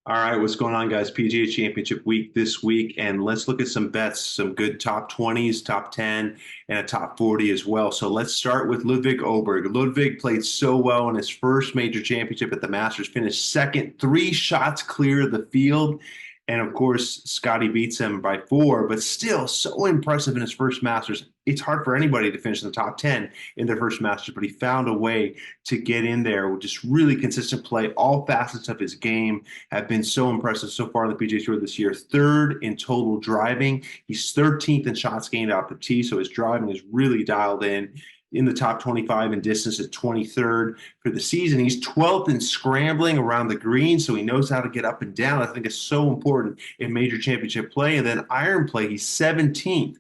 All right, what's going on, guys? PGA Championship week this week, and let's look at some bets, some good top 20s, top 10, and a top 40 as well. So let's start with Ludwig Oberg. Ludwig played so well in his first major championship at the Masters, finished second, 3 shots clear of the field. And of course, Scotty beats him by 4, but still so impressive in his first Masters. It's hard for anybody to finish in the top 10 in their first Masters, but he found a way to get in there with just really consistent play. All facets of his game have been so impressive so far on the PGA Tour this year. Third in total driving. He's 13th in shots gained off the tee, so his driving is really dialed in the top 25 in distance at 23rd for the season. He's 12th in scrambling around the green, so he knows how to get up and down. I think it's so important in major championship play. And then iron play, he's 17th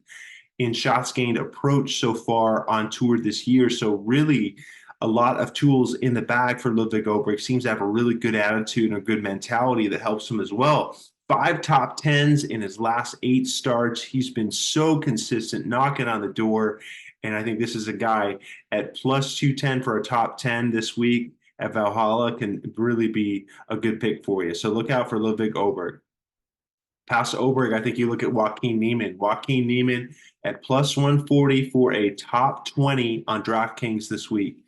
in shots gained approach so far on tour this year. So really a lot of tools in the bag for Ludwig Oberg. Seems to have a really good attitude and a good mentality that helps him as well. 5 top tens in his last 8 starts. He's been so consistent, knocking on the door. And I think this is a guy at plus 210 for a top 10 this week at Valhalla can really be a good pick for you. So look out for Ludwig Oberg. Past Oberg, I think you look at Joaquin Niemann. Joaquin Niemann at plus 140 for a top 20 on DraftKings this week.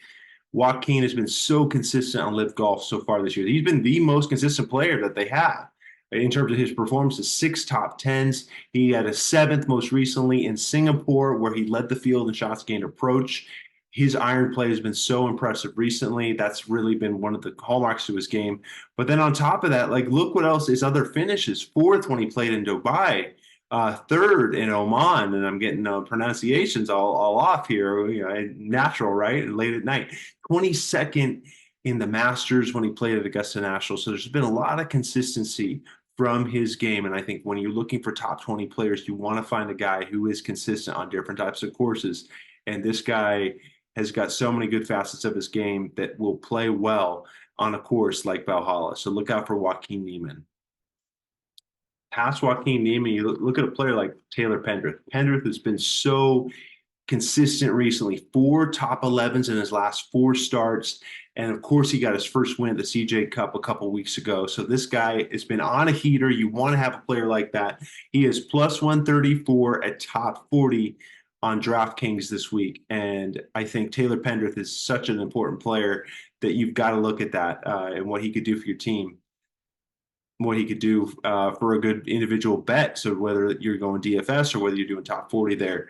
Joaquin has been so consistent on Live Golf so far this year. He's been the most consistent player that they have in terms of his performances. 6 top tens. He had a 7th most recently in Singapore, where he led the field in shots gained approach. His iron play has been so impressive recently. That's really been one of the hallmarks to his game. But then on top of that, like, look what else his other finishes. 4th when he played in Dubai, 3rd in Oman, and I'm getting pronunciations all off here, natural, right? And late at night. 22nd in the Masters when he played at Augusta National. So there's been a lot of consistency from his game. And I think when you're looking for top 20 players, you want to find a guy who is consistent on different types of courses. And this guy has got so many good facets of his game that will play well on a course like Valhalla. So look out for Joaquin Niemann. Past Joaquin Niemann, you look at a player like Taylor Pendrith. Pendrith has been so consistent recently. 4 top 11s in his last 4 starts. And of course, he got his first win at the CJ Cup a couple weeks ago. So this guy has been on a heater. You want to have a player like that. He is plus 134 at top 40 on DraftKings this week. And I think Taylor Pendrith is such an important player that you've got to look at that and what he could do for your team, what he could do for a good individual bet. So whether you're going DFS or whether you're doing top 40 there,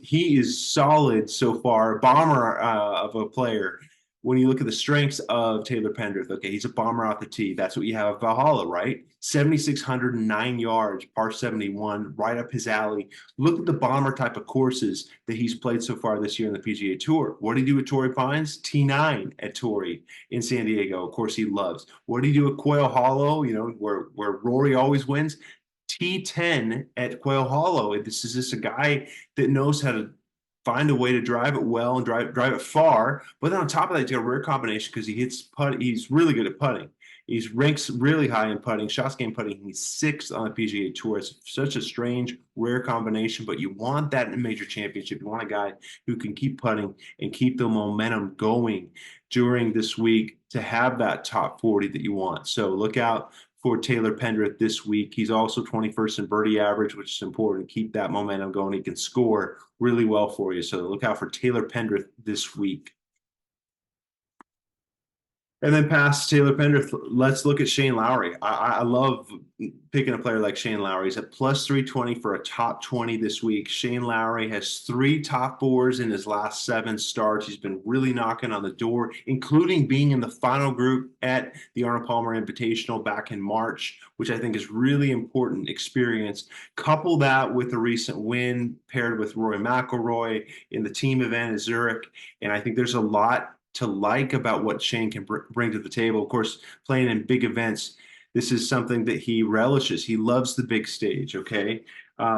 he is solid so far, bomber of a player. When you look at the strengths of Taylor Pendrith, okay, he's a bomber off the tee. That's what you have at Valhalla, right? 7,609 yards, par 71, right up his alley. Look at the bomber type of courses that he's played so far this year in the PGA Tour. What did he do at Torrey Pines? T9 at Torrey in San Diego. Of course, he loves. What did he do at Quail Hollow, where Rory always wins? T10 at Quail Hollow. This is just a guy that knows how to find a way to drive it well and drive it far. But then on top of that, he's got a rare combination because he hits putt. He's really good at putting. He's ranks really high in putting, shots gained putting. He's 6th on the PGA Tour. It's such a strange, rare combination, but you want that in a major championship. You want a guy who can keep putting and keep the momentum going during this week to have that top 40 that you want. So look out for Taylor Pendrith this week. He's also 21st in birdie average, which is important to keep that momentum going. He can score really well for you. So look out for Taylor Pendrith this week. And then past Taylor Pendrith, let's look at Shane Lowry. I love picking a player like Shane Lowry. He's at plus 320 for a top 20 this week. Shane Lowry has 3 top 4s in his last 7 starts. He's been really knocking on the door, including being in the final group at the Arnold Palmer Invitational back in March, which I think is really important experience. Couple that with a recent win paired with Rory McIlroy in the team event at Zurich. And I think there's a lot to like about what Shane can bring to the table. Of course, playing in big events, this is something that he relishes. He loves the big stage, okay?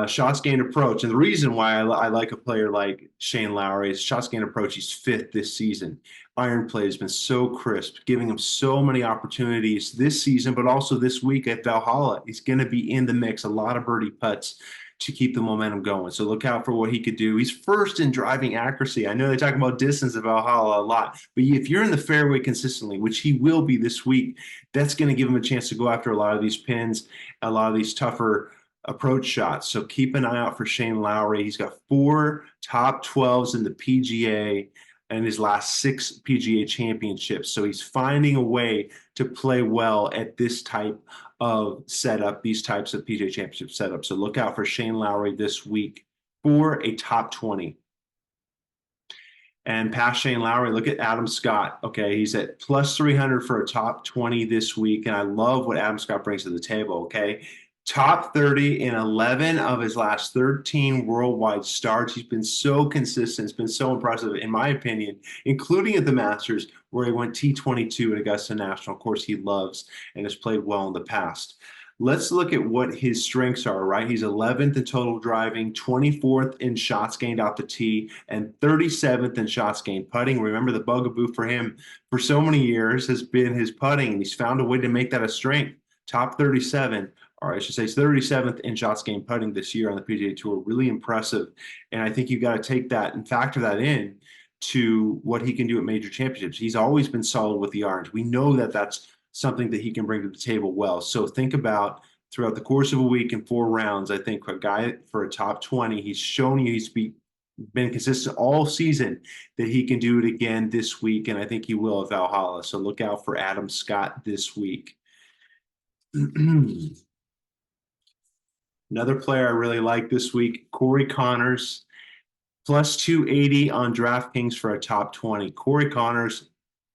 Shots gained approach. And the reason why I like a player like Shane Lowry is shots gained approach. He's 5th this season. Iron play has been so crisp, giving him so many opportunities this season, but also this week at Valhalla. He's going to be in the mix, a lot of birdie putts. to keep the momentum going. So look out for what he could do. He's first in driving accuracy. I know they talk about distance of Valhalla a lot, but if you're in the fairway consistently, which he will be this week, that's going to give him a chance to go after a lot of these pins, a lot of these tougher approach shots. So keep an eye out for Shane Lowry. He's got 4 top 12s in the PGA and his last 6 PGA championships. So he's finding a way to play well at this type of setup, these types of PGA Championship setups. So look out for Shane Lowry this week for a top 20. And past Shane Lowry, look at Adam Scott. Okay, he's at plus 300 for a top 20 this week. And I love what Adam Scott brings to the table. Okay, top 30 in 11 of his last 13 worldwide starts. He's been so consistent. It's been so impressive, in my opinion, including at the Masters, where he went T22 at Augusta National. Of course, he loves and has played well in the past. Let's look at what his strengths are, right? He's 11th in total driving, 24th in shots gained off the tee, and 37th in shots gained putting. Remember, the bugaboo for him for so many years has been his putting, and he's found a way to make that a strength. Top 37, or I should say 37th in shots gained putting this year on the PGA Tour. Really impressive. And I think you've got to take that and factor that in to what he can do at major championships. He's always been solid with the irons. We know that that's something that he can bring to the table well. So think about throughout the course of a week and 4 rounds, I think a guy for a top 20, he's shown you he's been consistent all season that he can do it again this week, and I think he will at Valhalla. So look out for Adam Scott this week. Another player I really like this week, Corey Connors, plus 280 on DraftKings for a top 20. Corey Connors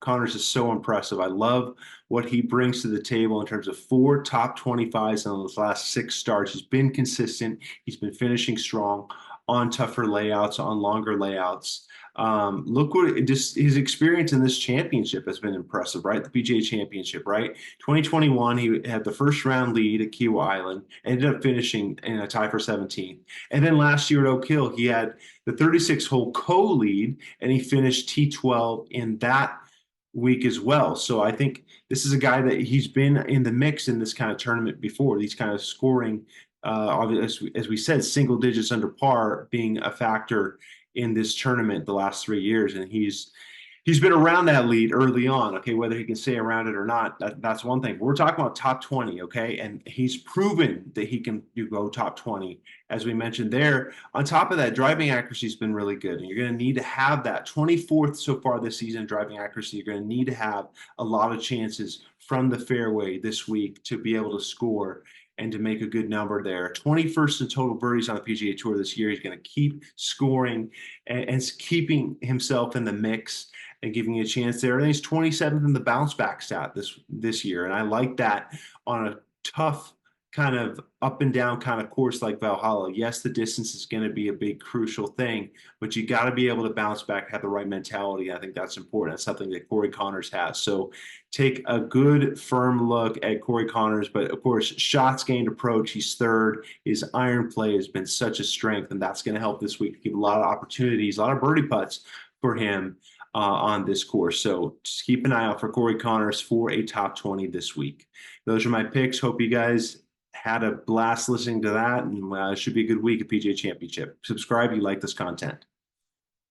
is so impressive. I love what he brings to the table in terms of 4 top 25s in those last 6 starts. He's been consistent. He's been finishing strong on tougher layouts, on longer layouts. Look what just his experience in this championship has been impressive, right? The PGA Championship, right? 2021, he had the first round lead at Kiawah Island, ended up finishing in a tie for 17th. And then last year at Oak Hill, he had the 36-hole co-lead, and he finished T12 in that week as well. So I think this is a guy that he's been in the mix in this kind of tournament before, these kind of scoring, as we said, single digits under par being a factor in this tournament the last 3 years. And he's been around that lead early on. Okay, whether he can stay around it or not, that's one thing. We're talking about top 20, okay? And he's proven that he can go top 20, as we mentioned there. On top of that, driving accuracy has been really good. And you're going to need to have that. 24th so far this season, driving accuracy. You're going to need to have a lot of chances from the fairway this week to be able to score and to make a good number there. 21st in total birdies on the PGA Tour this year. He's going to keep scoring and keeping himself in the mix and giving you a chance there. And he's 27th in the bounce back stat this year. And I like that on a tough kind of up and down kind of course like Valhalla. Yes, the distance is going to be a big crucial thing, but you got to be able to bounce back, have the right mentality. I think that's important. That's something that Corey Connors has. So take a good firm look at Corey Connors, but of course, shots gained approach, he's 3rd. His iron play has been such a strength, and that's going to help this week, give a lot of opportunities, a lot of birdie putts for him on this course. So just keep an eye out for Corey Connors for a top 20 this week. Those are my picks. Hope you guys had a blast listening to that, and it should be a good week at PGA Championship. Subscribe if you like this content.